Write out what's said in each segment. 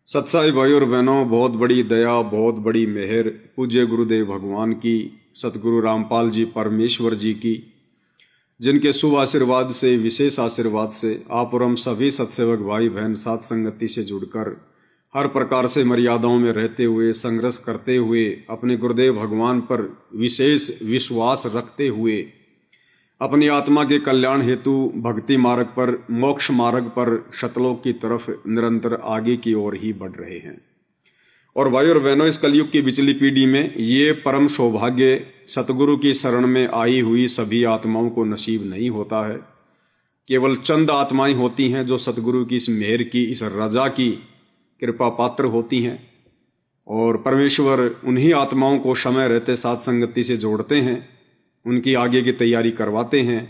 सत्साई भाई और बहनों, बहुत बड़ी दया, बहुत बड़ी मेहर पूज्य गुरुदेव भगवान की, सतगुरु रामपाल जी परमेश्वर जी की, जिनके शुभ आशीर्वाद से, विशेष आशीर्वाद से आप और हम सभी सत्सेवक भाई बहन साथ संगति से जुड़कर हर प्रकार से मर्यादाओं में रहते हुए, संघर्ष करते हुए, अपने गुरुदेव भगवान पर विशेष विश्वास रखते हुए अपनी आत्मा के कल्याण हेतु भक्ति मार्ग पर, मोक्ष मार्ग पर, शतलोक की तरफ निरंतर आगे की ओर ही बढ़ रहे हैं। और भाई और बहनों, इस कलयुग की बिचली पीढ़ी में ये परम सौभाग्य सतगुरु की शरण में आई हुई सभी आत्माओं को नसीब नहीं होता है। केवल चंद आत्माएं होती हैं जो सतगुरु की इस मेहर की, इस रजा की कृपा पात्र होती हैं, और परमेश्वर उन्हीं आत्माओं को समय रहते साथ संगति से जोड़ते हैं, उनकी आगे की तैयारी करवाते हैं,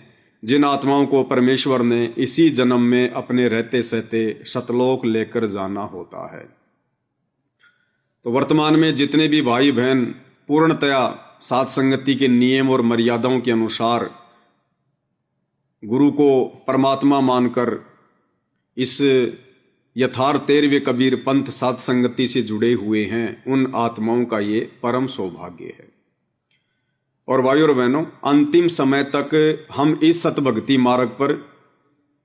जिन आत्माओं को परमेश्वर ने इसी जन्म में अपने रहते सहते सतलोक लेकर जाना होता है। तो वर्तमान में जितने भी भाई बहन पूर्णतया साथ संगति के नियम और मर्यादाओं के अनुसार गुरु को परमात्मा मानकर इस यथार्थ 13वें कबीर पंथ साथ संगति से जुड़े हुए हैं, उन आत्माओं का ये परम सौभाग्य है। और भाई और बहनों, अंतिम समय तक हम इस सतभक्ति मार्ग पर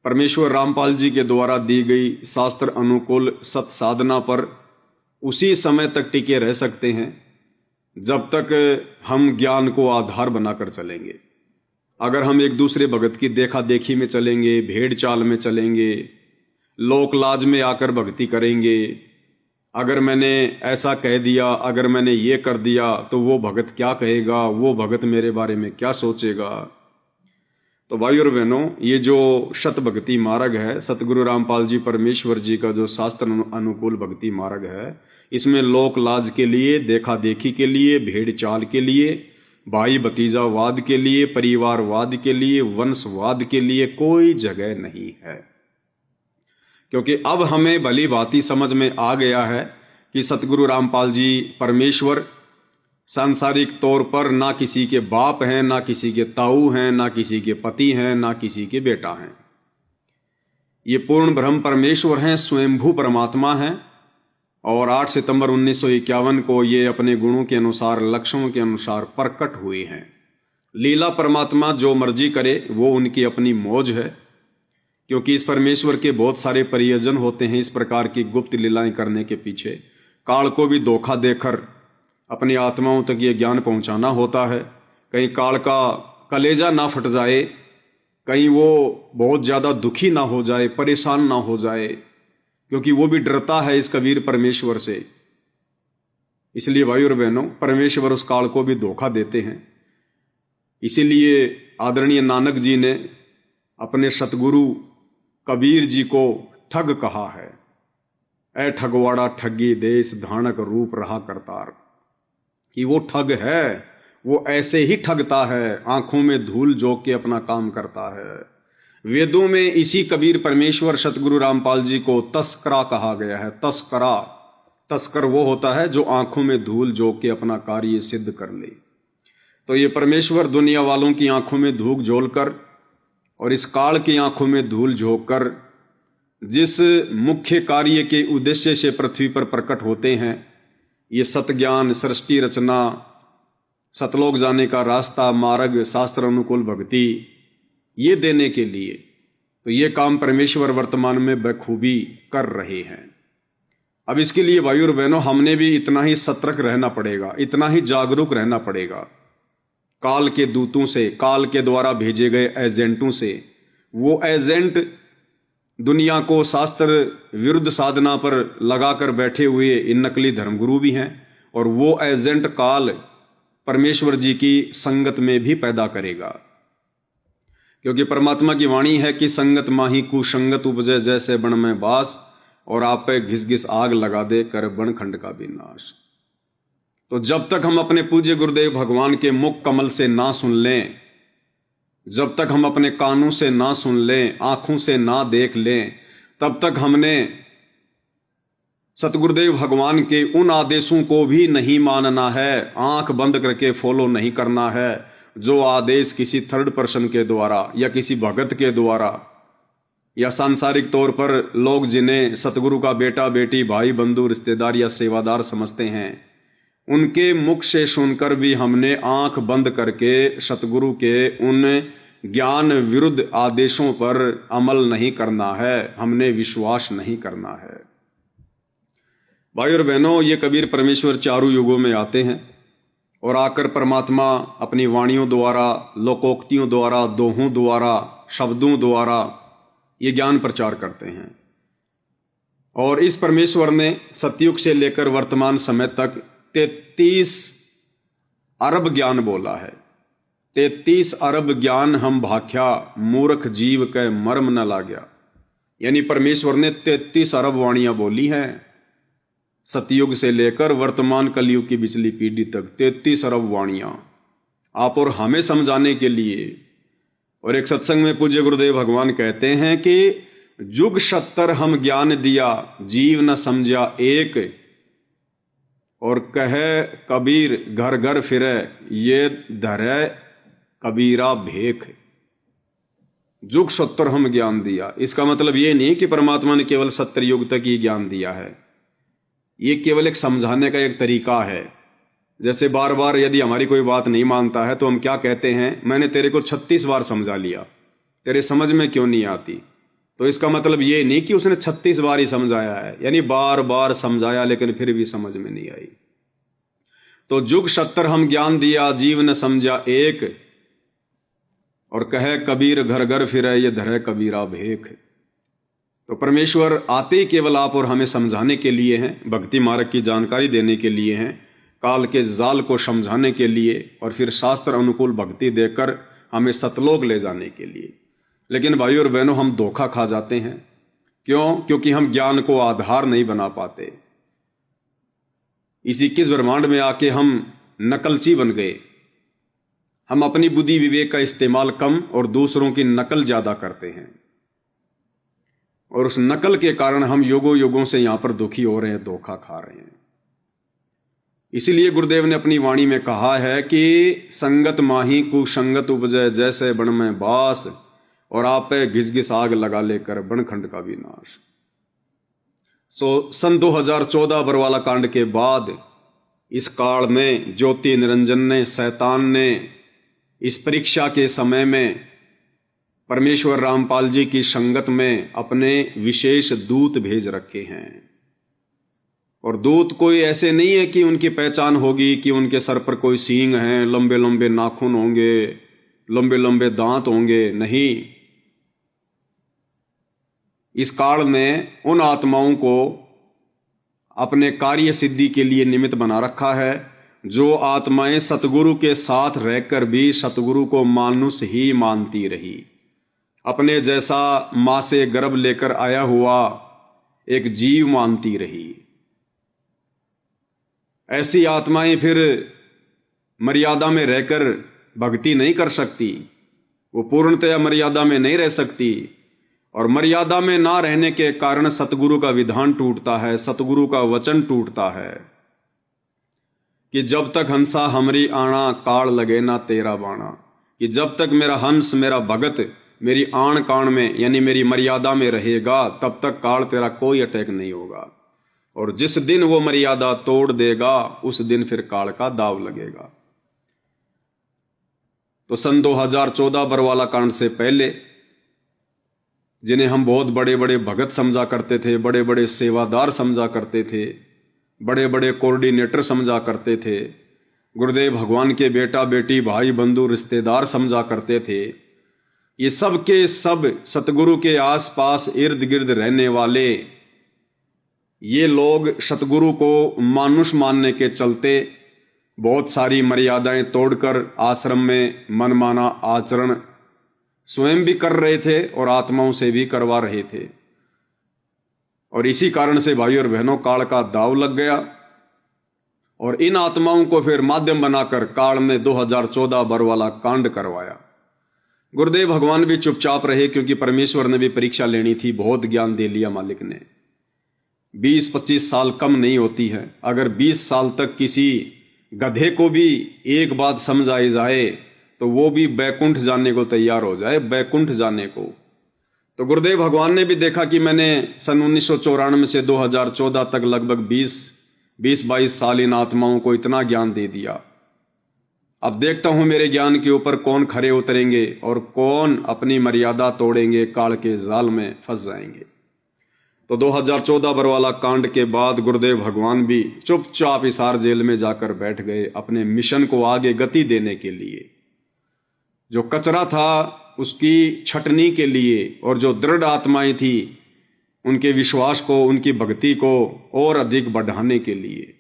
परमेश्वर रामपाल जी के द्वारा दी गई शास्त्र अनुकूल सत साधना पर उसी समय तक टिके रह सकते हैं जब तक हम ज्ञान को आधार बनाकर चलेंगे। अगर हम एक दूसरे भगत की देखा देखी में चलेंगे, भेड़ चाल में चलेंगे, लोक लाज में आकर भक्ति करेंगे, अगर मैंने ऐसा कह दिया, अगर मैंने ये कर दिया तो वो भगत क्या कहेगा, वो भगत मेरे बारे में क्या सोचेगा। तो भाई और बहनों, ये जो शत भक्ति मार्ग है, सतगुरु रामपाल जी परमेश्वर जी का जो शास्त्र अनुकूल भक्ति मार्ग है, इसमें लोक लाज के लिए, देखा देखी के लिए, भेड़ चाल के लिए, भाई भतीजावाद के लिए, परिवारवाद के लिए, वंशवाद के लिए कोई जगह नहीं है। क्योंकि अब हमें भली भांति समझ में आ गया है कि सतगुरु रामपाल जी परमेश्वर सांसारिक तौर पर ना किसी के बाप हैं, ना किसी के ताऊ हैं, ना किसी के पति हैं, ना किसी के बेटा हैं। ये पूर्ण ब्रह्म परमेश्वर हैं, स्वयंभू परमात्मा हैं। और 8 सितंबर 1951 को ये अपने गुणों के अनुसार, लक्षणों के अनुसार प्रकट हुए हैं। लीला परमात्मा जो मर्जी करे वो उनकी अपनी मौज है, क्योंकि इस परमेश्वर के बहुत सारे प्रयोजन होते हैं। इस प्रकार की गुप्त लीलाएं करने के पीछे काल को भी धोखा देकर अपनी आत्माओं तक ये ज्ञान पहुंचाना होता है। कहीं काल का कलेजा ना फट जाए, कहीं वो बहुत ज़्यादा दुखी ना हो जाए, परेशान ना हो जाए, क्योंकि वो भी डरता है इस कबीर परमेश्वर से। इसलिए भाई और बहनों, परमेश्वर उस काल को भी धोखा देते हैं। इसीलिए आदरणीय नानक जी ने अपने सतगुरु कबीर जी को ठग कहा है। ऐ ठगवाड़ा ठगी देश धानक रूप रहा करतार, कि वो ठग है, वो ऐसे ही ठगता है, आंखों में धूल झोंक के अपना काम करता है। वेदों में इसी कबीर परमेश्वर सतगुरु रामपाल जी को तस्करा कहा गया है। तस्करा, तस्कर वो होता है जो आंखों में धूल झोंक के अपना कार्य सिद्ध कर ले। तो ये परमेश्वर दुनिया वालों की आंखों में धूल झोलकर और इस काल की आंखों में धूल झोंककर जिस मुख्य कार्य के उद्देश्य से पृथ्वी पर प्रकट होते हैं, ये सतज्ञान, सृष्टि रचना, सतलोक जाने का रास्ता, मार्ग, शास्त्र अनुकूल भक्ति, ये देने के लिए, तो ये काम परमेश्वर वर्तमान में बखूबी कर रहे हैं। अब इसके लिए भाई और बहनों, हमने भी इतना ही सतर्क रहना पड़ेगा, इतना ही जागरूक रहना पड़ेगा। काल के दूतों से, काल के द्वारा भेजे गए एजेंटों से, वो एजेंट दुनिया को शास्त्र विरुद्ध साधना पर लगाकर बैठे हुए इन नकली धर्मगुरु भी हैं, और वो एजेंट काल परमेश्वर जी की संगत में भी पैदा करेगा। क्योंकि परमात्मा की वाणी है कि संगत माही कुसंगत उपजे जैसे बन में बास, और आप पे घिस घिस आग लगा दे कर बन खंड का विनाश। तो जब तक हम अपने पूज्य गुरुदेव भगवान के मुख कमल से ना सुन लें, जब तक हम अपने कानों से ना सुन लें, आंखों से ना देख लें, तब तक हमने सतगुरुदेव भगवान के उन आदेशों को भी नहीं मानना है, आंख बंद करके फॉलो नहीं करना है जो आदेश किसी थर्ड पर्सन के द्वारा या किसी भगत के द्वारा या सांसारिक तौर पर लोग जिन्हें सतगुरु का बेटा बेटी भाई बंधु रिश्तेदार या सेवादार समझते हैं, उनके मुख से सुनकर भी हमने आंख बंद करके सतगुरु के उन ज्ञान विरुद्ध आदेशों पर अमल नहीं करना है, हमने विश्वास नहीं करना है। भाई और बहनों, ये कबीर परमेश्वर चारों युगों में आते हैं और आकर परमात्मा अपनी वाणियों द्वारा, लोकोक्तियों द्वारा, दोहों द्वारा, शब्दों द्वारा ये ज्ञान प्रचार करते हैं। और इस परमेश्वर ने सतयुग से लेकर वर्तमान समय तक 33 अरब ज्ञान बोला है। 33 अरब ज्ञान हम भाख्या, मूर्ख जीव के मर्म न लाग्या। यानी परमेश्वर ने 33 अरब वाणियां बोली हैं सतयुग से लेकर वर्तमान कलयुग की पिछली पीढ़ी तक। 33 अरब वाणियां आप और हमें समझाने के लिए। और एक सत्संग में पूज्य गुरुदेव भगवान कहते हैं कि जुग 70 हम ज्ञान दिया, जीव न समझा एक, और कहे कबीर घर घर फिरे, ये धरे कबीरा भेख। जुग 70 हम ज्ञान दिया, इसका मतलब ये नहीं कि परमात्मा ने केवल 70 युग तक ही ज्ञान दिया है। ये केवल एक समझाने का एक तरीका है। जैसे बार बार यदि हमारी कोई बात नहीं मानता है तो हम क्या कहते हैं, मैंने तेरे को 36 बार समझा लिया, तेरे समझ में क्यों नहीं आती? तो इसका मतलब ये नहीं कि उसने 36 बार ही समझाया है, यानी बार बार समझाया लेकिन फिर भी समझ में नहीं आई। तो जुग 70 हम ज्ञान दिया, जीव न समझा एक, और कहे कबीर घर घर फिरे, ये धरे कबीरा भेख। तो परमेश्वर आते ही केवल आप और हमें समझाने के लिए हैं, भक्ति मार्ग की जानकारी देने के लिए हैं, काल के जाल को समझाने के लिए, और फिर शास्त्र अनुकूल भक्ति देकर हमें सतलोक ले जाने के लिए। लेकिन भाई और बहनों, हम धोखा खा जाते हैं। क्यों? क्योंकि हम ज्ञान को आधार नहीं बना पाते। इस 21 ब्रह्मांड में आके हम नकलची बन गए। हम अपनी बुद्धि विवेक का इस्तेमाल कम और दूसरों की नकल ज्यादा करते हैं, और उस नकल के कारण हम युगों युगों से यहां पर दुखी हो रहे हैं, धोखा खा रहे हैं। इसीलिए गुरुदेव ने अपनी वाणी में कहा है कि संगत माही कुसंगत उपजय, जैसे बन में बास, और आप घिस घिस आग लगा लेकर बनखंड का विनाश। सन 2014 बरवाला कांड के बाद इस काल में ज्योति निरंजन ने, शैतान ने इस परीक्षा के समय में परमेश्वर रामपाल जी की संगत में अपने विशेष दूत भेज रखे हैं। और दूत कोई ऐसे नहीं है कि उनकी पहचान होगी कि उनके सर पर कोई सींग हैं, लंबे लंबे नाखून होंगे, लंबे लंबे दांत होंगे। नहीं, इस काल ने उन आत्माओं को अपने कार्य सिद्धि के लिए निमित्त बना रखा है, जो आत्माएं सतगुरु के साथ रहकर भी सतगुरु को मानुष ही मानती रही, अपने जैसा मां से गर्भ लेकर आया हुआ एक जीव मानती रही। ऐसी आत्माएं फिर मर्यादा में रहकर भक्ति नहीं कर सकती, वो पूर्णतया मर्यादा में नहीं रह सकती, और मर्यादा में ना रहने के कारण सतगुरु का विधान टूटता है, सतगुरु का वचन टूटता है कि जब तक हंसा हमरी आना, काल लगे ना तेरा बाणा। कि जब तक मेरा हंस, मेरा भगत मेरी आण काण में यानी मेरी मर्यादा में रहेगा, तब तक काल तेरा कोई अटैक नहीं होगा। और जिस दिन वो मर्यादा तोड़ देगा, उस दिन फिर काल का दाव लगेगा। तो सन 2014 बरवाला कांड से पहले, जिन्हें हम बहुत बड़े बड़े भगत समझा करते थे, बड़े बड़े सेवादार समझा करते थे, बड़े बड़े कोऑर्डिनेटर समझा करते थे, गुरुदेव भगवान के बेटा बेटी भाई बंधु रिश्तेदार समझा करते थे, ये सब के सब सतगुरु के आसपास इर्द गिर्द रहने वाले ये लोग सतगुरु को मानुष मानने के चलते बहुत सारी मर्यादाएं तोड़कर आश्रम में मनमाना आचरण स्वयं भी कर रहे थे और आत्माओं से भी करवा रहे थे। और इसी कारण से भाई और बहनों, काल का दाव लग गया, और इन आत्माओं को फिर माध्यम बनाकर काल ने 2014 बरवाला कांड करवाया। गुरुदेव भगवान भी चुपचाप रहे, क्योंकि परमेश्वर ने भी परीक्षा लेनी थी। बहुत ज्ञान दे लिया मालिक ने, 20-25 साल कम नहीं होती है। अगर 20 साल तक किसी गधे को भी एक बात समझाई जाए तो वो भी बैकुंठ जाने को तैयार हो जाए, बैकुंठ जाने को। तो गुरुदेव भगवान ने भी देखा कि मैंने सन 1994 से 2014 तक लगभग 20-22 साल इन आत्माओं को इतना ज्ञान दे दिया। अब देखता हूं मेरे ज्ञान के ऊपर कौन खरे उतरेंगे और कौन अपनी मर्यादा तोड़ेंगे, काल के जाल में फंस जाएंगे। तो 2014 बरवाला कांड के बाद गुरुदेव भगवान भी चुपचाप हिसार जेल में जाकर बैठ गए अपने मिशन को आगे गति देने के लिए। जो कचरा था उसकी छटनी के लिए और जो दृढ़ आत्माएं थी उनके विश्वास को, उनकी भक्ति को और अधिक बढ़ाने के लिए।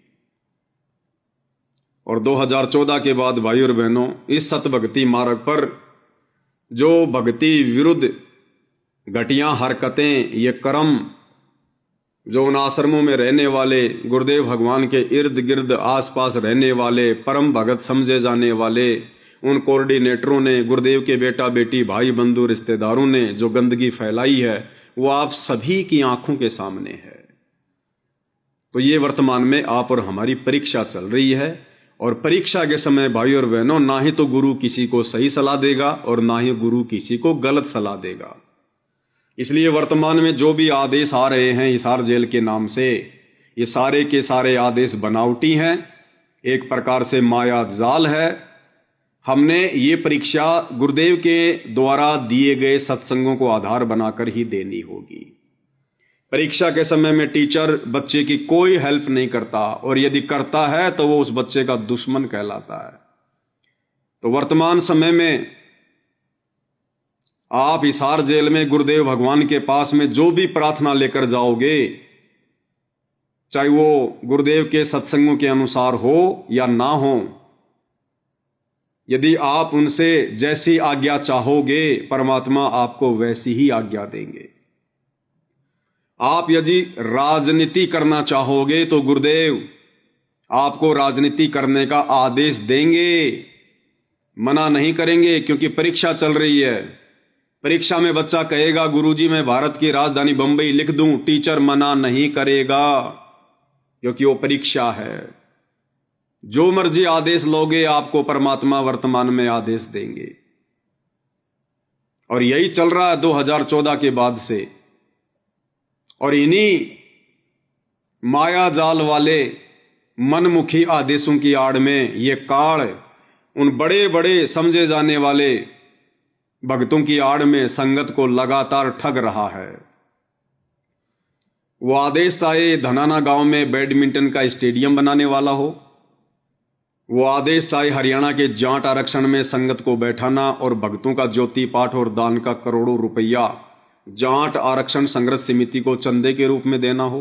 और 2014 के बाद भाई और बहनों, इस सतभक्ति मार्ग पर जो भक्ति विरुद्ध घटिया हरकतें, ये कर्म, जो उन आश्रमों में रहने वाले, गुरुदेव भगवान के इर्द गिर्द आसपास रहने वाले, परम भगत समझे जाने वाले उन कोऑर्डिनेटरों ने, गुरुदेव के बेटा बेटी, भाई बंधु, रिश्तेदारों ने जो गंदगी फैलाई है, वो आप सभी की आंखों के सामने है। तो ये वर्तमान में आप और हमारी परीक्षा चल रही है। और परीक्षा के समय भाई और बहनों, ना ही तो गुरु किसी को सही सलाह देगा और ना ही गुरु किसी को गलत सलाह देगा। इसलिए वर्तमान में जो भी आदेश आ रहे हैं हिसार जेल के नाम से, ये सारे के सारे आदेश बनावटी हैं, एक प्रकार से माया जाल है। हमने ये परीक्षा गुरुदेव के द्वारा दिए गए सत्संगों को आधार बनाकर ही देनी होगी। परीक्षा के समय में टीचर बच्चे की कोई हेल्प नहीं करता, और यदि करता है तो वो उस बच्चे का दुश्मन कहलाता है। तो वर्तमान समय में आप हिसार जेल में गुरुदेव भगवान के पास में जो भी प्रार्थना लेकर जाओगे, चाहे वो गुरुदेव के सत्संगों के अनुसार हो या ना हो, यदि आप उनसे जैसी आज्ञा चाहोगे, परमात्मा आपको वैसी ही आज्ञा देंगे। आप यदि राजनीति करना चाहोगे तो गुरुदेव आपको राजनीति करने का आदेश देंगे, मना नहीं करेंगे, क्योंकि परीक्षा चल रही है। परीक्षा में बच्चा कहेगा गुरुजी मैं भारत की राजधानी बंबई लिख दूं, टीचर मना नहीं करेगा, क्योंकि वो परीक्षा है। जो मर्जी आदेश लोगे, आपको परमात्मा वर्तमान में आदेश देंगे। और यही चल रहा है 2014 के बाद से। और इन्हीं माया जाल वाले मनमुखी आदेशों की आड़ में ये काल उन बड़े बड़े समझे जाने वाले भक्तों की आड़ में संगत को लगातार ठग रहा है। वो आदेश आए धनाना गांव में बैडमिंटन का स्टेडियम बनाने वाला हो, वो आदेश आए हरियाणा के जाट आरक्षण में संगत को बैठाना और भक्तों का ज्योति पाठ और दान का करोड़ों रुपया जाट आरक्षण संघर्ष समिति को चंदे के रूप में देना हो,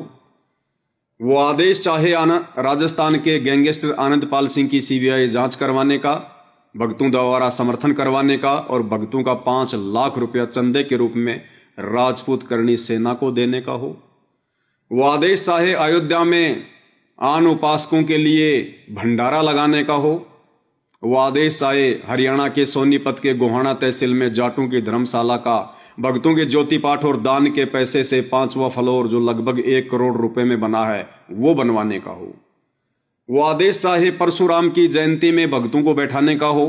वो आदेश चाहे राजस्थान के गैंगस्टर आनंदपाल सिंह की सीबीआई जांच करवाने का, भक्तों द्वारा समर्थन करवाने का और भक्तों का 5 लाख रुपया चंदे के रूप में राजपूत करनी सेना को देने का हो, वो आदेश चाहे अयोध्या में आन उपासकों के लिए भंडारा लगाने का हो, वो आदेश आए हरियाणा के सोनीपत के गोहाना तहसील में जाटों की धर्मशाला का भक्तों के ज्योति पाठ और दान के पैसे से 5वां फ्लोर जो लगभग 1 करोड़ रुपए में बना है वो बनवाने का हो, वो आदेश चाहे परशुराम की जयंती में भक्तों को बैठाने का हो,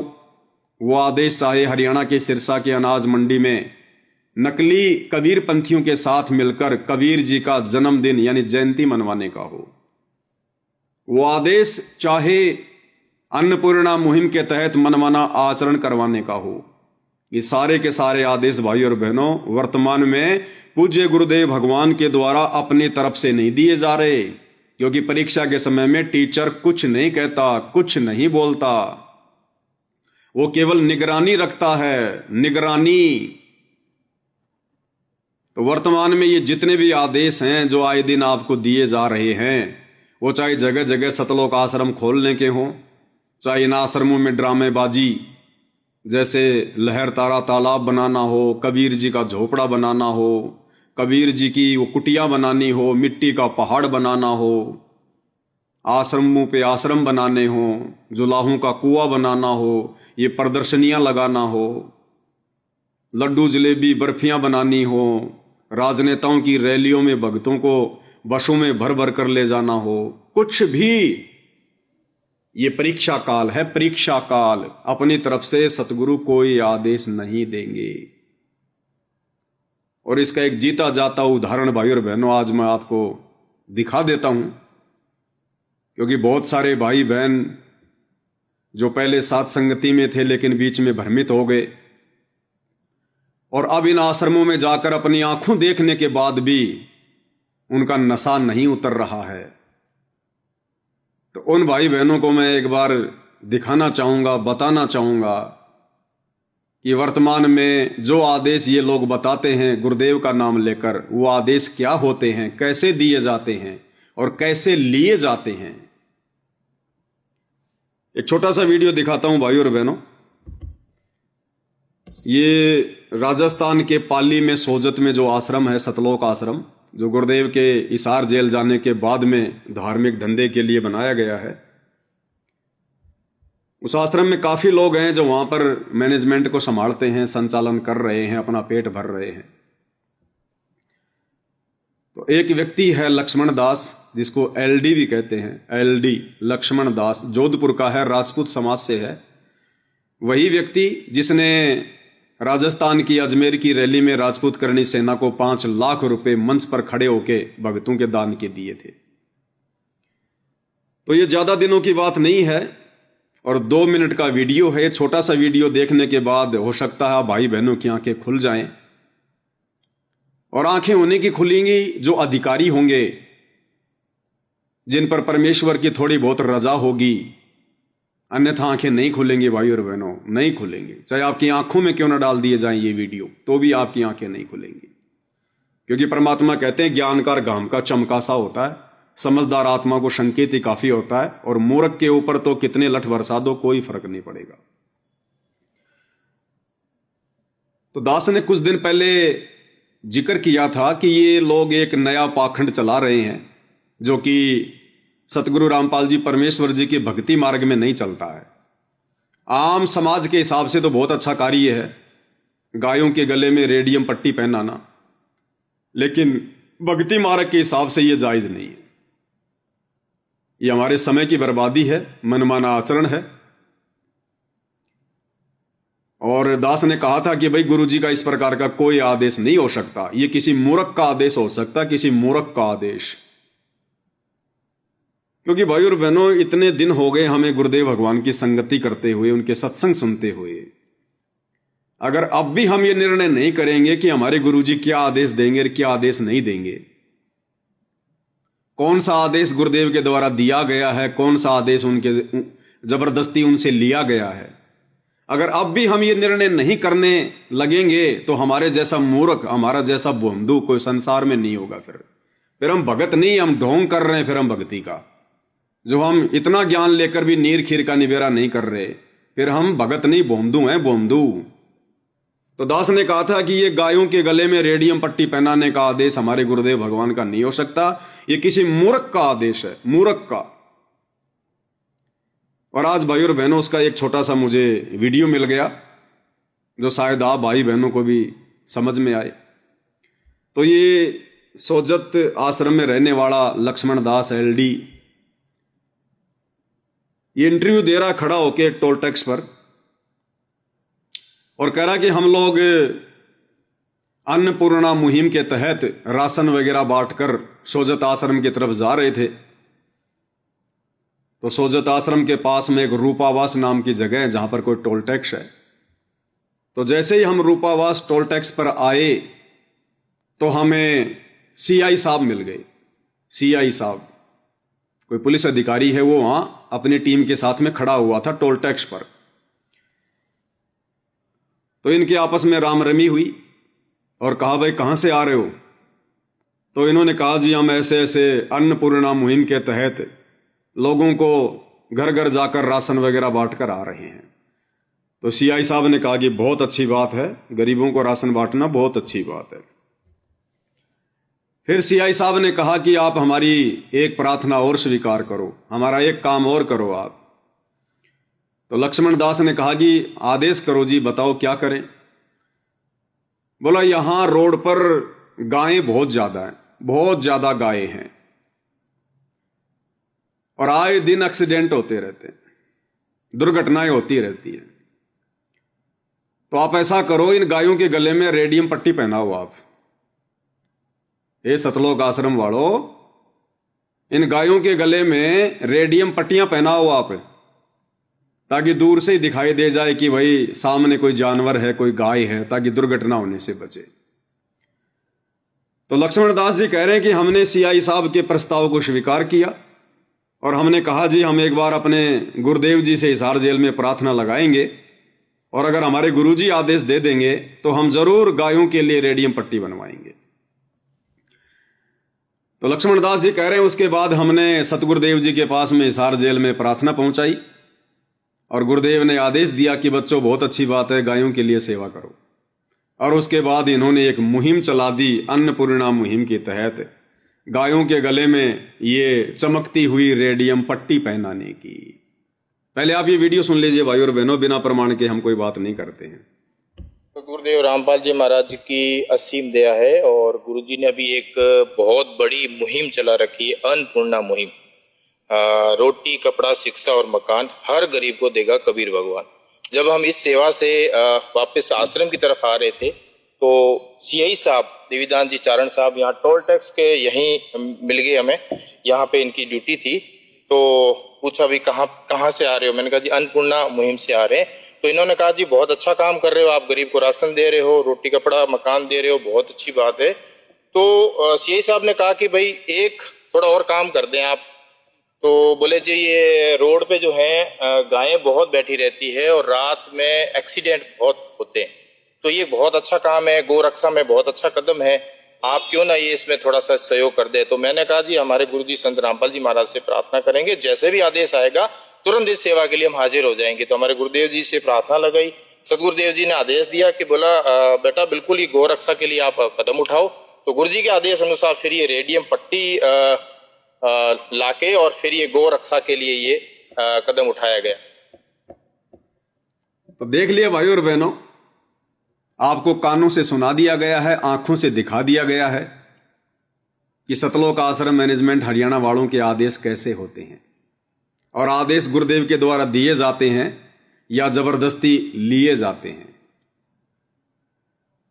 वो आदेश चाहे हरियाणा के सिरसा के अनाज मंडी में नकली कबीर पंथियों के साथ मिलकर कबीर जी का जन्मदिन यानी जयंती मनवाने का हो, वो आदेश चाहे अन्नपूर्णा मुहिम के तहत मनमाना आचरण करवाने का हो। ये सारे के सारे आदेश भाई और बहनों वर्तमान में पूज्य गुरुदेव भगवान के द्वारा अपनी तरफ से नहीं दिए जा रहे, क्योंकि परीक्षा के समय में टीचर कुछ नहीं कहता, कुछ नहीं बोलता, वो केवल निगरानी रखता है, निगरानी। तो वर्तमान में ये जितने भी आदेश हैं जो आए दिन आपको दिए जा रहे हैं, वो चाहे जगह जगह सतलोक आश्रम खोलने के हों, चाहे इन आश्रमों में ड्रामेबाजी जैसे लहर तारा तालाब बनाना हो, कबीर जी का झोपड़ा बनाना हो, कबीर जी की वो कुटिया बनानी हो, मिट्टी का पहाड़ बनाना हो, आश्रमों पे आश्रम बनाने हो, जुलाहों का कुआं बनाना हो, ये प्रदर्शनियां लगाना हो, लड्डू जलेबी बर्फियां बनानी हो, राजनेताओं की रैलियों में भक्तों को बसों में भर भर कर ले जाना हो, कुछ भी ये परीक्षा काल है, परीक्षा काल। अपनी तरफ से सतगुरु कोई आदेश नहीं देंगे। और इसका एक जीता जाता उदाहरण भाई और बहनों आज मैं आपको दिखा देता हूं, क्योंकि बहुत सारे भाई बहन जो पहले साथ संगति में थे लेकिन बीच में भ्रमित हो गए और अब इन आश्रमों में जाकर अपनी आंखों देखने के बाद भी उनका नशा नहीं उतर रहा है, तो उन भाई बहनों को मैं एक बार दिखाना चाहूंगा, बताना चाहूंगा कि वर्तमान में जो आदेश ये लोग बताते हैं गुरुदेव का नाम लेकर, वो आदेश क्या होते हैं, कैसे दिए जाते हैं और कैसे लिए जाते हैं। एक छोटा सा वीडियो दिखाता हूं भाई और बहनों। ये राजस्थान के पाली में सोजत में जो आश्रम है, सतलोक आश्रम, जो गुरुदेव के हिसार जेल जाने के बाद में धार्मिक धंधे के लिए बनाया गया है। उस आश्रम में काफी लोग हैं जो वहां पर मैनेजमेंट को संभालते हैं, संचालन कर रहे हैं, अपना पेट भर रहे हैं। तो एक व्यक्ति है लक्ष्मण दास, जिसको एलडी भी कहते हैं, एलडी लक्ष्मण दास, जोधपुर का है, राजपूत समाज से है। वही व्यक्ति जिसने राजस्थान की अजमेर की रैली में राजपूत करणी सेना को 5 लाख रुपए मंच पर खड़े होके भगतों के दान के दिए थे। तो ये ज्यादा दिनों की बात नहीं है और 2 मिनट का वीडियो है। छोटा सा वीडियो देखने के बाद हो सकता है भाई बहनों की आंखें खुल जाएं, और आंखें होने की खुलेंगी जो अधिकारी होंगे, जिन पर परमेश्वर की थोड़ी बहुत रजा होगी, अन्यथा आंखें नहीं खुलेंगी भाई और बहनों, नहीं खुलेंगी। चाहे आपकी आंखों में क्यों ना डाल दिए जाएं ये वीडियो, तो भी आपकी आंखें नहीं खुलेंगी। क्योंकि परमात्मा कहते हैं ज्ञानकार घाम का चमका सा होता है, समझदार आत्मा को संकेत ही काफी होता है, और मूर्ख के ऊपर तो कितने लठ बरसा दो कोई फर्क नहीं पड़ेगा। तो दास ने कुछ दिन पहले जिक्र किया था कि ये लोग एक नया पाखंड चला रहे हैं जो कि सतगुरु रामपाल जी परमेश्वर जी के भक्ति मार्ग में नहीं चलता है। आम समाज के हिसाब से तो बहुत अच्छा कार्य है गायों के गले में रेडियम पट्टी पहनाना, लेकिन भक्ति मार्ग के हिसाब से यह जायज नहीं है। यह हमारे समय की बर्बादी है, मनमाना आचरण है। और दास ने कहा था कि भाई गुरु जी का इस प्रकार का कोई आदेश नहीं हो सकता, यह किसी मूर्ख का आदेश हो सकता, किसी मूर्ख का आदेश। क्योंकि भाई और बहनों इतने दिन हो गए हमें गुरुदेव भगवान की संगति करते हुए, उनके सत्संग सुनते हुए। अगर अब भी हम ये निर्णय नहीं करेंगे कि हमारे गुरुजी क्या आदेश देंगे और क्या आदेश नहीं देंगे, कौन सा आदेश गुरुदेव के द्वारा दिया गया है, कौन सा आदेश उनके जबरदस्ती उनसे लिया गया है, अगर अब भी हम ये निर्णय नहीं करने लगेंगे तो हमारे जैसा मूर्ख, हमारा जैसा बोंदू कोई संसार में नहीं होगा। फिर हम भगत नहीं, हम ढोंग कर रहे हैं फिर हम भक्ति का। जो हम इतना ज्ञान लेकर भी नीर खीर का निबेरा नहीं कर रहे, फिर हम भगत नहीं, बोंदू हैं, बोंदू। तो दास ने कहा था कि ये गायों के गले में रेडियम पट्टी पहनाने का आदेश हमारे गुरुदेव भगवान का नहीं हो सकता, ये किसी मूर्ख का आदेश है, मूर्ख का। और आज भाई और बहनों उसका एक छोटा सा मुझे वीडियो मिल गया जो शायद आप भाई बहनों को भी समझ में आए। तो ये सोजत आश्रम में रहने वाला लक्ष्मण दास एलडी ये इंटरव्यू दे रहा खड़ा होके टोल टैक्स पर, और कह रहा कि हम लोग अन्नपूर्णा मुहिम के तहत राशन वगैरह बांटकर सोजत आश्रम की तरफ जा रहे थे। तो सोजत आश्रम के पास में एक रूपावास नाम की जगह है जहां पर कोई टोल टैक्स है। तो जैसे ही हम रूपावास टोल टैक्स पर आए तो हमें सीआई साहब मिल गए। सीआई साहब कोई पुलिस अधिकारी है, वो वहां अपनी टीम के साथ में खड़ा हुआ था टोल टैक्स पर। तो इनके आपस में रामरमी हुई और कहा भाई कहां से आ रहे हो? तो इन्होंने कहा जी हम ऐसे ऐसे अन्नपूर्णा मुहिम के तहत लोगों को घर घर जाकर राशन वगैरह बांट कर आ रहे हैं। तो सीआई साहब ने कहा कि बहुत अच्छी बात है, गरीबों को राशन बांटना बहुत अच्छी बात है। फिर सीआई साहब ने कहा कि आप हमारी एक प्रार्थना और स्वीकार करो, हमारा एक काम और करो आप। तो लक्ष्मण दास ने कहा कि आदेश करो जी, बताओ क्या करें। बोला यहां रोड पर गायें बहुत ज्यादा हैं, बहुत ज्यादा गायें हैं और आए दिन एक्सीडेंट होते रहते हैं, दुर्घटनाएं होती रहती हैं। तो आप ऐसा करो इन गायों के गले में रेडियम पट्टी पहनाओ आप, हे सतलोक आश्रम वालों, इन गायों के गले में रेडियम पट्टियां पहनाओ आप, ताकि दूर से ही दिखाई दे जाए कि भाई सामने कोई जानवर है, कोई गाय है, ताकि दुर्घटना होने से बचे। तो लक्ष्मण दास जी कह रहे हैं कि हमने सीआई साहब के प्रस्ताव को स्वीकार किया और हमने कहा जी हम एक बार अपने गुरुदेव जी से हिसार जेल में प्रार्थना लगाएंगे, और अगर हमारे गुरुजी आदेश दे देंगे तो हम जरूर गायों के लिए रेडियम पट्टी बनवाएंगे। तो लक्ष्मण दास जी कह रहे हैं उसके बाद हमने सतगुरुदेव जी के पास में हिसार जेल में प्रार्थना पहुंचाई और गुरुदेव ने आदेश दिया कि बच्चों बहुत अच्छी बात है, गायों के लिए सेवा करो। और उसके बाद इन्होंने एक मुहिम चला दी, अन्नपूर्णा मुहिम के तहत गायों के गले में ये चमकती हुई रेडियम पट्टी पहनाने की। पहले आप ये वीडियो सुन लीजिए भाई और बहनों, बिना प्रमाण के हम कोई बात नहीं करते हैं। तो गुरुदेव रामपाल जी महाराज की असीम दया है और गुरुजी ने अभी एक बहुत बड़ी मुहिम चला रखी है, अन्नपूर्णा मुहिम। रोटी, कपड़ा, शिक्षा और मकान हर गरीब को देगा कबीर भगवान। जब हम इस सेवा से वापस आश्रम की तरफ आ रहे थे तो सीआई साहब देवीदान जी चारण साहब यहाँ टोल टैक्स के यहीं मिल गए हमें, यहाँ पे इनकी ड्यूटी थी। तो पूछा भी कहाँ से आ रहे हो, मैंने कहा जी अन्नपूर्णा मुहिम से आ रहे हैं। तो इन्होंने कहा जी बहुत अच्छा काम कर रहे हो, आप गरीब को राशन दे रहे हो, रोटी कपड़ा मकान दे रहे हो, बहुत अच्छी बात है। तो सीआई साहब ने कहा कि भाई एक थोड़ा और काम कर दें आप। तो बोले जी ये रोड पे जो है गायें बहुत बैठी रहती है और रात में एक्सीडेंट बहुत होते हैं, तो ये बहुत अच्छा काम है, गौ रक्षा में बहुत अच्छा कदम है, आप क्यों ना ये इसमें थोड़ा सा सहयोग कर दे। तो मैंने कहा जी हमारे गुरुजी संत रामपाल जी महाराज से प्रार्थना करेंगे, जैसे भी आदेश आएगा तुरंत इस सेवा के लिए हम हाजिर हो जाएंगे। तो हमारे गुरुदेव जी से प्रार्थना लगाई, सदगुरुदेव जी ने आदेश दिया कि बोला बेटा बिल्कुल ही गौ रक्षा के लिए आप कदम उठाओ। तो गुरुजी के आदेश अनुसार फिर ये रेडियम पट्टी लाके और फिर ये गौ रक्षा के लिए ये कदम उठाया गया। तो देख लिया भाई और बहनों, आपको कानों से सुना दिया गया है, आंखों से दिखा दिया गया है कि सतलोक आश्रम मैनेजमेंट हरियाणा वालों के आदेश कैसे होते हैं, और आदेश गुरुदेव के द्वारा दिए जाते हैं या जबरदस्ती लिए जाते हैं।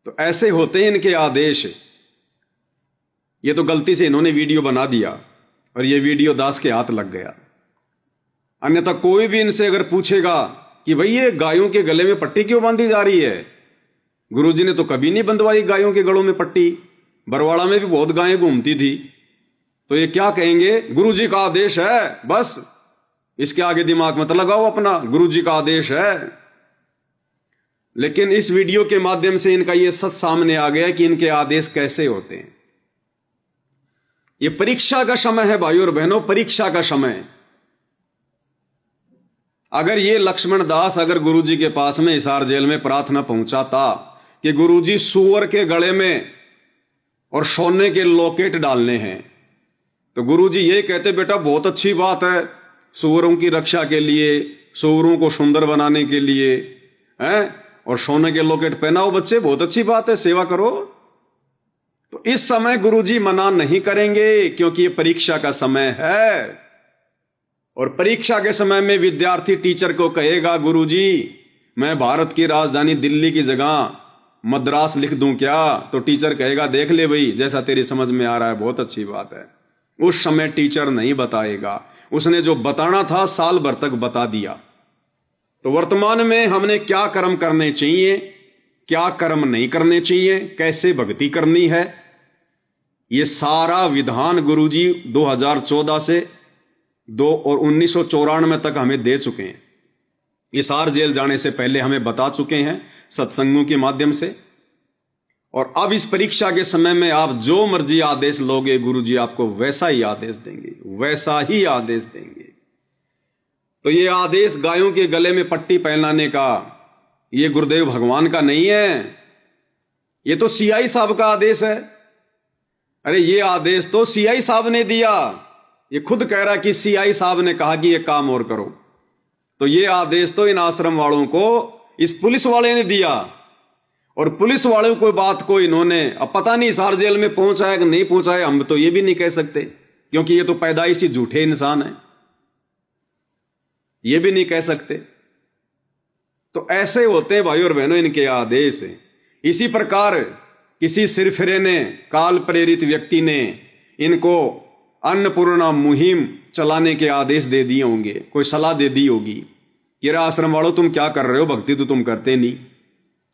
तो ऐसे होते हैं इनके आदेश। ये तो गलती से इन्होंने वीडियो बना दिया और ये वीडियो दास के हाथ लग गया, अन्यथा कोई भी इनसे अगर पूछेगा कि भाई ये गायों के गले में पट्टी क्यों बांधी जा रही है, गुरुजी ने तो कभी नहीं बंधवाई गायों के गलों में पट्टी, बरवाड़ा में भी बहुत गायें घूमती थी। तो ये क्या कहेंगे, गुरुजी का आदेश है, बस इसके आगे दिमाग मत लगाओ अपना, गुरुजी का आदेश है। लेकिन इस वीडियो के माध्यम से इनका ये सच सामने आ गया कि इनके आदेश कैसे होते हैं। ये परीक्षा का समय है भाइयों और बहनों, परीक्षा का समय। अगर ये लक्ष्मण दास अगर गुरुजी के पास में हिसार जेल में प्रार्थना पहुंचाता कि गुरुजी सूअर के गले में और सोने के लॉकेट डालने हैं, तो गुरुजी ये कहते बेटा बहुत अच्छी बात है, सूअरों की रक्षा के लिए, सूअरों को सुंदर बनाने के लिए हैं, और सोने के लॉकेट पहनाओ बच्चे, बहुत अच्छी बात है, सेवा करो। तो इस समय गुरुजी मना नहीं करेंगे, क्योंकि ये परीक्षा का समय है। और परीक्षा के समय में विद्यार्थी टीचर को कहेगा गुरुजी मैं भारत की राजधानी दिल्ली की जगह मद्रास लिख दूं क्या, तो टीचर कहेगा देख ले भाई, जैसा तेरी समझ में आ रहा है, बहुत अच्छी बात है। उस समय टीचर नहीं बताएगा, उसने जो बताना था साल भर तक बता दिया। तो वर्तमान में हमने क्या कर्म करने चाहिए, क्या कर्म नहीं करने चाहिए, कैसे भक्ति करनी है, ये सारा विधान गुरुजी 2014 से 1994 तक हमें दे चुके हैं। हिसार जेल जाने से पहले हमें बता चुके हैं सत्संगों के माध्यम से। और अब इस परीक्षा के समय में आप जो मर्जी आदेश लोगे, गुरुजी आपको वैसा ही आदेश देंगे, वैसा ही आदेश देंगे। तो ये आदेश गायों के गले में पट्टी पहनाने का ये गुरुदेव भगवान का नहीं है, ये तो सीआई साहब का आदेश है। अरे ये आदेश तो सीआई साहब ने दिया, ये खुद कह रहा कि सीआई साहब ने कहा कि ये काम और करो। तो ये आदेश तो इन आश्रम वालों को इस पुलिस वाले ने दिया, और पुलिस वालों को बात को इन्होंने, अब पता नहीं हिसार जेल में पहुंचाया कि नहीं पहुंचाया, हम तो ये भी नहीं कह सकते, क्योंकि ये तो पैदाइशी झूठे इंसान है, ये भी नहीं कह सकते। तो ऐसे होते हैं भाई और बहनों इनके आदेश। इसी प्रकार किसी सिरफिरे ने, काल प्रेरित व्यक्ति ने इनको अन्नपूर्णा मुहिम चलाने के आदेश दे दिए होंगे, कोई सलाह दे दी होगी कि रे आश्रम वालों तुम क्या कर रहे हो, भक्ति तो तुम करते नहीं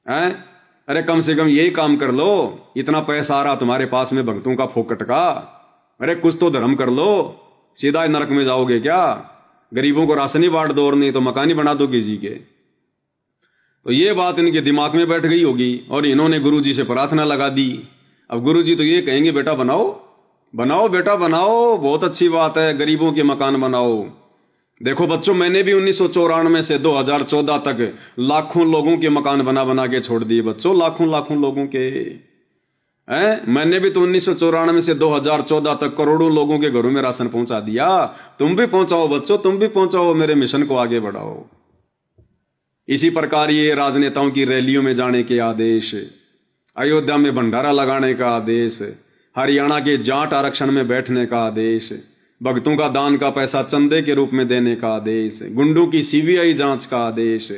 हैं, अरे कम से कम यही काम कर लो, इतना पैसा आ रहा तुम्हारे पास में भक्तों का फोकट का, अरे कुछ तो धर्म कर लो, सीधा नरक में जाओगे क्या, गरीबों को राशन ही बांट दो और नहीं तो मकान ही बना दो किसी के। तो ये बात इनके दिमाग में बैठ गई होगी और इन्होंने गुरुजी से प्रार्थना लगा दी। अब गुरुजी तो ये कहेंगे बेटा बनाओ बनाओ बेटा बनाओ, बहुत अच्छी बात है, गरीबों के मकान बनाओ। देखो बच्चों, मैंने भी 1994 से 2014 तक लाखों लोगों के मकान बना बना के छोड़ दिए बच्चों, लाखों लाखों लोगों के हैं। मैंने भी तो 1994 से 2014 तक करोड़ों लोगों के घरों में राशन पहुंचा दिया। तुम भी पहुंचाओ बच्चों, तुम भी पहुंचाओ, मेरे मिशन को आगे बढ़ाओ। इसी प्रकार ये राजनेताओं की रैलियों में जाने के आदेश, अयोध्या में भंडारा लगाने का आदेश, हरियाणा के जाट आरक्षण में बैठने का आदेश, भक्तों का दान का पैसा चंदे के रूप में देने का आदेश, गुंडों की सीबीआई जांच का आदेश,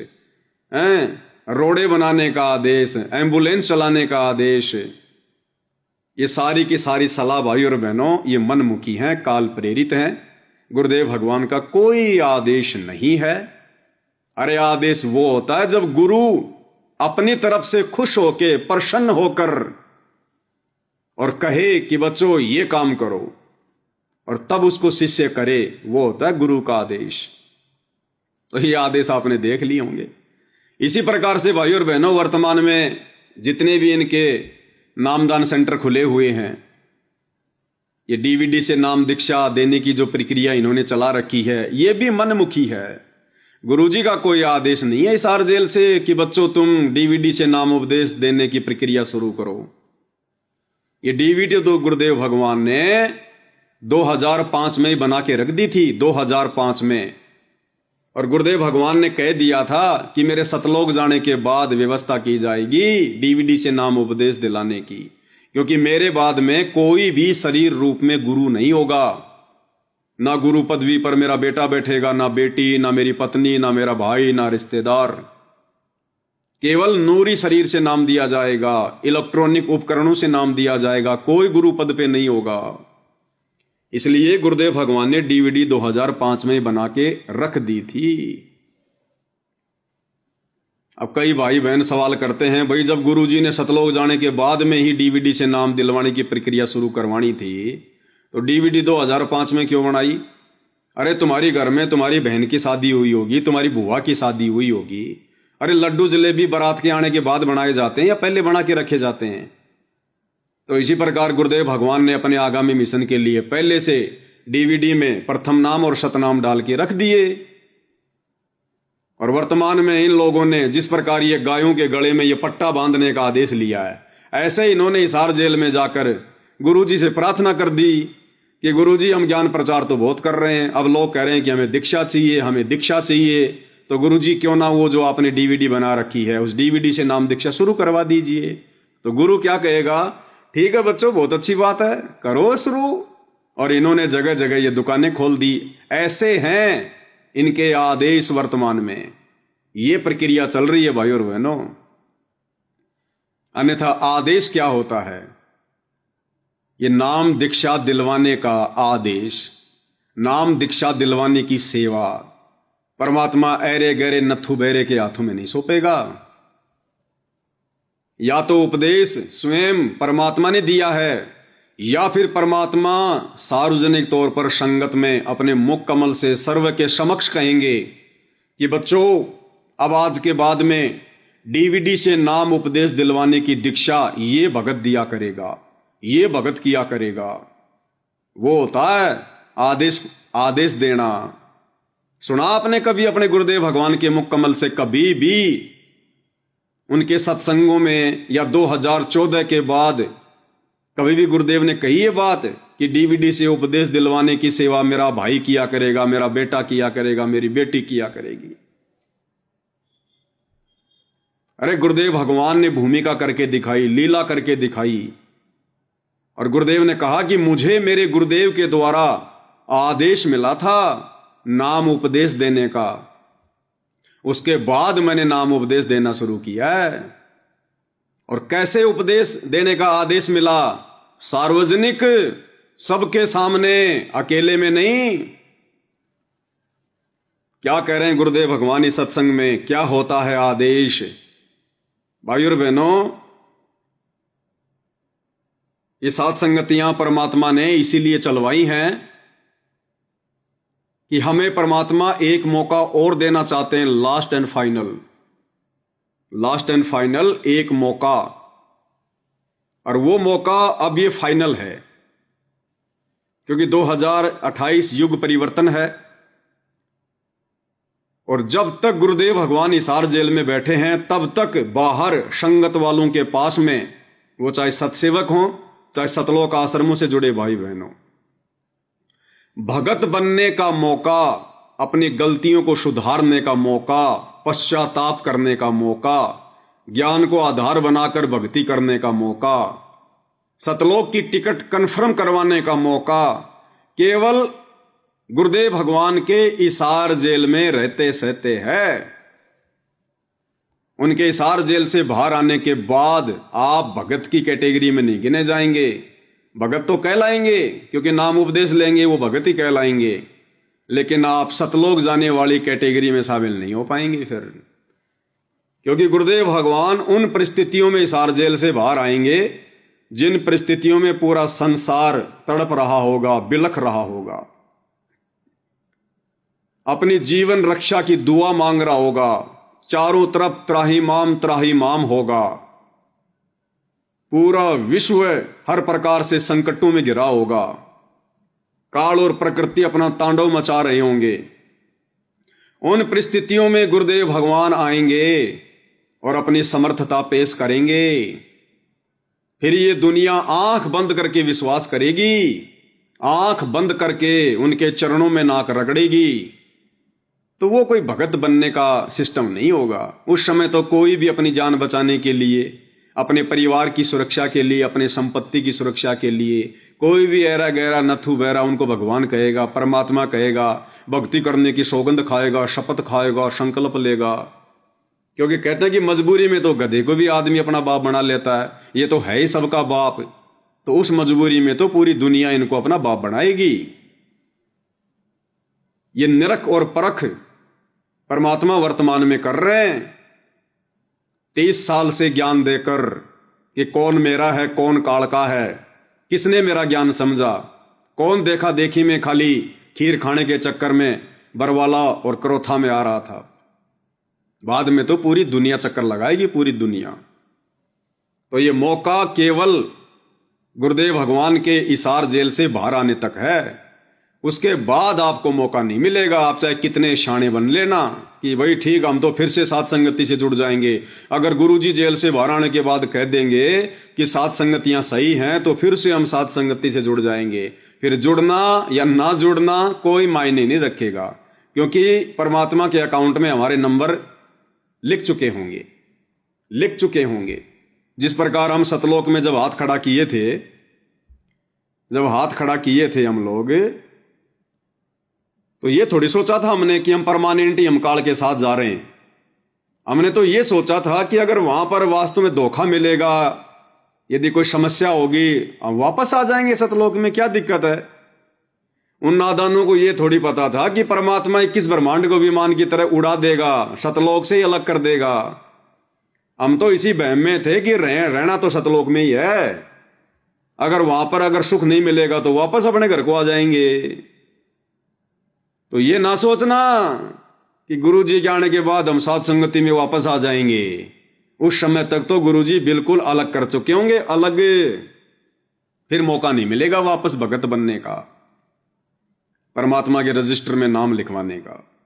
रोड़े बनाने का आदेश, एम्बुलेंस चलाने का आदेश, ये सारी की सारी सलाह भाई और बहनों ये मनमुखी हैं, काल प्रेरित हैं। गुरुदेव भगवान का कोई आदेश नहीं है। अरे आदेश वो होता है जब गुरु अपनी तरफ से खुश होके, प्रसन्न होकर और कहे कि बच्चों ये काम करो, और तब उसको शिष्य करे, वो होता है गुरु का आदेश। तो ये आदेश आपने देख लिए होंगे। इसी प्रकार से भाई और बहनों वर्तमान में जितने भी इनके नामदान सेंटर खुले हुए हैं, ये डीवीडी से नाम दीक्षा देने की जो प्रक्रिया इन्होंने चला रखी है, ये भी मनमुखी है। गुरुजी का कोई आदेश नहीं है हिसार जेल से कि बच्चों तुम डीवीडी से नाम उपदेश देने की प्रक्रिया शुरू करो। ये डीवीडी तो गुरुदेव भगवान ने 2005 में ही बना के रख दी थी, 2005 में। और गुरुदेव भगवान ने कह दिया था कि मेरे सतलोक जाने के बाद व्यवस्था की जाएगी डीवीडी से नाम उपदेश दिलाने की, क्योंकि मेरे बाद में कोई भी शरीर रूप में गुरु नहीं होगा। ना गुरु पदवी पर मेरा बेटा बैठेगा, ना बेटी, ना मेरी पत्नी, ना मेरा भाई, ना रिश्तेदार। केवल नूरी शरीर से नाम दिया जाएगा, इलेक्ट्रॉनिक उपकरणों से नाम दिया जाएगा, कोई गुरु पद पे नहीं होगा। इसलिए गुरुदेव भगवान ने डीवीडी 2005 में बना के रख दी थी। अब कई भाई बहन सवाल करते हैं, भाई जब गुरुजी ने सतलोक जाने के बाद में ही डीवीडी से नाम दिलवाने की प्रक्रिया शुरू करवानी थी तो डीवीडी 2005 में क्यों बनाई? अरे तुम्हारी घर में तुम्हारी बहन की शादी हुई होगी, तुम्हारी बुआ की शादी हुई होगी। अरे लड्डू जलेबी बारात के आने के बाद बनाए जाते हैं या पहले बना के रखे जाते हैं? तो इसी प्रकार गुरुदेव भगवान ने अपने आगामी मिशन के लिए पहले से डीवीडी में प्रथम नाम और शतनाम डाल के रख दिए। और वर्तमान में इन लोगों ने जिस प्रकार ये गायों के गले में ये पट्टा बांधने का आदेश लिया है, ऐसे इन्होंने हिसार जेल में जाकर गुरुजी से प्रार्थना कर दी कि गुरुजी हम ज्ञान प्रचार तो बहुत कर रहे हैं, अब लोग कह रहे हैं कि हमें दीक्षा चाहिए, हमें दीक्षा चाहिए, तो गुरुजी क्यों ना वो जो आपने डीवीडी बना रखी है उस डीवीडी से नाम दीक्षा शुरू करवा दीजिए। तो गुरु क्या कहेगा? ठीक है बच्चों, बहुत अच्छी बात है, करो शुरू। और इन्होंने जगह जगह ये दुकानें खोल दी। ऐसे हैं इनके आदेश वर्तमान में, ये प्रक्रिया चल रही है भाई और बहनों। अन्यथा आदेश क्या होता है? ये नाम दीक्षा दिलवाने का आदेश, नाम दीक्षा दिलवाने की सेवा परमात्मा ऐरे गहरे नथु बहरे के हाथों में नहीं सौंपेगा। या तो उपदेश स्वयं परमात्मा ने दिया है, या फिर परमात्मा सार्वजनिक तौर पर संगत में अपने मुख कमल से सर्व के समक्ष कहेंगे कि बच्चों अब आज के बाद में डीवीडी से नाम उपदेश दिलवाने की दीक्षा ये भगत दिया करेगा, ये भगत किया करेगा। वो होता है आदेश देना। सुना आपने कभी अपने गुरुदेव भगवान के मुख कमल से कभी भी उनके सत्संगों में या 2014 के बाद कभी भी गुरुदेव ने कही ये बात कि डीवीडी से उपदेश दिलवाने की सेवा मेरा भाई किया करेगा, मेरा बेटा किया करेगा, मेरी बेटी किया करेगी? अरे गुरुदेव भगवान ने भूमिका करके दिखाई, लीला करके दिखाई। और गुरुदेव ने कहा कि मुझे मेरे गुरुदेव के द्वारा आदेश मिला था नाम उपदेश देने का, उसके बाद मैंने नाम उपदेश देना शुरू किया है। और कैसे उपदेश देने का आदेश मिला? सार्वजनिक, सबके सामने, अकेले में नहीं। क्या कह रहे हैं गुरुदेव भगवान इस सत्संग में? क्या होता है आदेश? भाइयों और बहनों, ये सात संगतियां परमात्मा ने इसीलिए चलवाई हैं कि हमें परमात्मा एक मौका और देना चाहते हैं, लास्ट एंड फाइनल एक मौका। और वो मौका अब ये फाइनल है, क्योंकि 2028 युग परिवर्तन है। और जब तक गुरुदेव भगवान हिसार जेल में बैठे हैं, तब तक बाहर संगत वालों के पास में, वो चाहे सत्सेवक हों, चाहे सतलोक आश्रमों से जुड़े भाई बहनों, भगत बनने का मौका, अपनी गलतियों को सुधारने का मौका, पश्चाताप करने का मौका, ज्ञान को आधार बनाकर भक्ति करने का मौका, सतलोक की टिकट कन्फर्म करवाने का मौका केवल गुरुदेव भगवान के हिसार जेल में रहते सहते है। उनके हिसार जेल से बाहर आने के बाद आप भगत की कैटेगरी में नहीं गिने जाएंगे। भगत तो कहलाएंगे, क्योंकि नाम उपदेश लेंगे वो भगत ही कहलाएंगे, लेकिन आप सतलोक जाने वाली कैटेगरी में शामिल नहीं हो पाएंगे फिर, क्योंकि गुरुदेव भगवान उन परिस्थितियों में हिसार जेल से बाहर आएंगे जिन परिस्थितियों में पूरा संसार तड़प रहा होगा, बिलख रहा होगा, अपनी जीवन रक्षा की दुआ मांग रहा होगा, चारों तरफ त्राहिमाम होगा, पूरा विश्व हर प्रकार से संकटों में घिरा होगा, काल और प्रकृति अपना तांडव मचा रहे होंगे। उन परिस्थितियों में गुरुदेव भगवान आएंगे और अपनी समर्थता पेश करेंगे। फिर ये दुनिया आंख बंद करके विश्वास करेगी, आंख बंद करके उनके चरणों में नाक रगड़ेगी। तो वो कोई भगत बनने का सिस्टम नहीं होगा। उस समय तो कोई भी अपनी जान बचाने के लिए, अपने परिवार की सुरक्षा के लिए, अपने संपत्ति की सुरक्षा के लिए, कोई भी ऐरा गहरा नथु बहरा उनको भगवान कहेगा, परमात्मा कहेगा, भक्ति करने की सौगंध खाएगा, शपथ खाएगा, संकल्प लेगा। क्योंकि कहते हैं कि मजबूरी में तो गधे को भी आदमी अपना बाप बना लेता है, ये तो है ही सबका बाप। तो उस मजबूरी में तो पूरी दुनिया इनको अपना बाप बनाएगी। ये निरख और परख परमात्मा वर्तमान में कर रहे हैं, 23 साल से ज्ञान देकर कि कौन मेरा है, कौन काल का है, किसने मेरा ज्ञान समझा, कौन देखा देखी में खाली खीर खाने के चक्कर में बरवाला और क्रोथा में आ रहा था। बाद में तो पूरी दुनिया चक्कर लगाएगी, पूरी दुनिया। तो ये मौका केवल गुरुदेव भगवान के हिसार जेल से बाहर आने तक है। उसके बाद आपको मौका नहीं मिलेगा। आप चाहे कितने शाणे बन लेना कि भाई ठीक, हम तो फिर से सात संगति से जुड़ जाएंगे। अगर गुरुजी जेल से बाहर आने के बाद कह देंगे कि सात संगतियां सही हैं, तो फिर से हम सात संगति से जुड़ जाएंगे। फिर जुड़ना या ना जुड़ना कोई मायने नहीं रखेगा, क्योंकि परमात्मा के अकाउंट में हमारे नंबर लिख चुके होंगे। जिस प्रकार हम सतलोक में जब हाथ खड़ा किए थे हम लोग, तो ये थोड़ी सोचा था हमने कि हम परमानेंट ही हम काल के साथ जा रहे हैं। हमने तो ये सोचा था कि अगर वहां पर वास्तव में धोखा मिलेगा, यदि कोई समस्या होगी, हम वापस आ जाएंगे सतलोक में, क्या दिक्कत है। उन नादानों को ये थोड़ी पता था कि परमात्मा 21 ब्रह्मांड को विमान की तरह उड़ा देगा, सतलोक से ही अलग कर देगा। हम तो इसी बहम में थे कि रहना तो सतलोक में ही है, अगर वहां पर अगर सुख नहीं मिलेगा तो वापस अपने घर को आ जाएंगे। तो ये ना सोचना कि गुरुजी के आने के बाद हम सात संगति में वापस आ जाएंगे। उस समय तक तो गुरुजी बिल्कुल अलग कर चुके होंगे, अलग। फिर मौका नहीं मिलेगा वापस भगत बनने का, परमात्मा के रजिस्टर में नाम लिखवाने का।